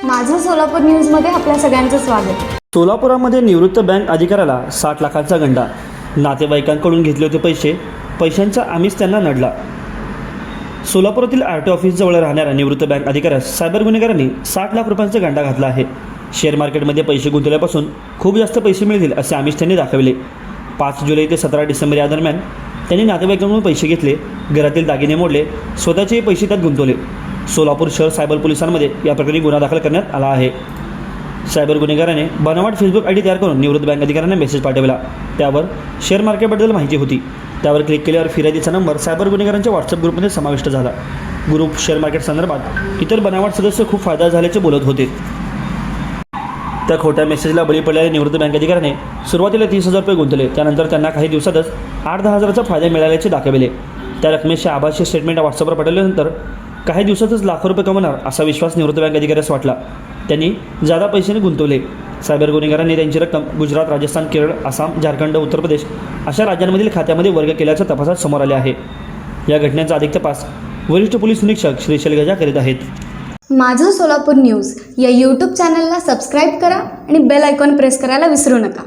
माझं सोलापूर न्यूजमध्ये आपल्या सगळ्यांचं स्वागत. सोलापुरामध्ये निवृत्त बँक अधिकाऱ्याला 60 लाखांचा गंडा. नातेवाईकांकडून घेतले होते पैशांचा आमिष त्यांना नडला. सोलापुरातील आरटी ऑफिसजवळ राहणाऱ्या निवृत्त बँक अधिकाऱ्यास सायबर गुन्हेगारांनी 60 लाख रुपयांचा गंडा घातला आहे. शेअर मार्केटमध्ये पैसे गुंतवल्यापासून खूप जास्त पैसे मिळतील असे आमिष त्यांनी दाखवले. 5 जुलै ते 17 डिसेंबर या दरम्यान त्यांनी नातेवाईकांकडून पैसे घेतले, घरातील दागिने मोडले, स्वतःचे पैसे त्यात गुंतवले. सोलापूर शहर सायबर पोलिसांमध्ये या प्रकरणी गुन्हा दाखल करण्यात आला आहे. सायबर गुन्हेगाराने बनावट फेसबुक आयडी तयार करून निवृत्त बँक अधिकाऱ्यांना मेसेज पाठवला. त्यावर शेअर मार्केटबद्दल माहिती होती. त्यावर क्लिक केल्यावर फिर्यादीचा नंबर सायबर गुन्हेगारांच्या व्हॉट्सअप ग्रुपमध्ये समाविष्ट झाला. ग्रुप शेअर मार्केट संदर्भात इतर बनावट सदस्य खूप फायदा झाल्याचे बोलत होते. त्या खोट्या मेसेजला बळी पडलेल्या निवृत्त बँक अधिकाऱ्याने सुरुवातीला 30,000 रुपये गुंतवले. त्यानंतर त्यांना काही दिवसातच 8-10 हजाराचा फायदा मिळाल्याचे दाखविले. त्या रकमेचे आभासी स्टेटमेंट व्हॉट्सअपवर पाठवल्यानंतर काही दिवसातच लाखो रुपये कमवणार असा विश्वास निवृत्त बँक अधिकाऱ्यास वाटला. त्यांनी जादा पैशाने गुंतवले. सायबर गुन्हेगारांनी त्यांची रक्कम गुजरात, राजस्थान, केरळ, आसाम, झारखंड, उत्तर प्रदेश अशा राज्यांमधील खात्यामध्ये वर्ग केल्याच्या तपासात समोर आले आहे. या घटनेचा अधिक तपास वरिष्ठ पोलीस निरीक्षक श्री शैलजा करीत आहेत. माझं सोलापूर न्यूज या यूट्यूब चॅनलला सबस्क्राईब करा आणि बेल आयकॉन प्रेस करायला विसरू नका.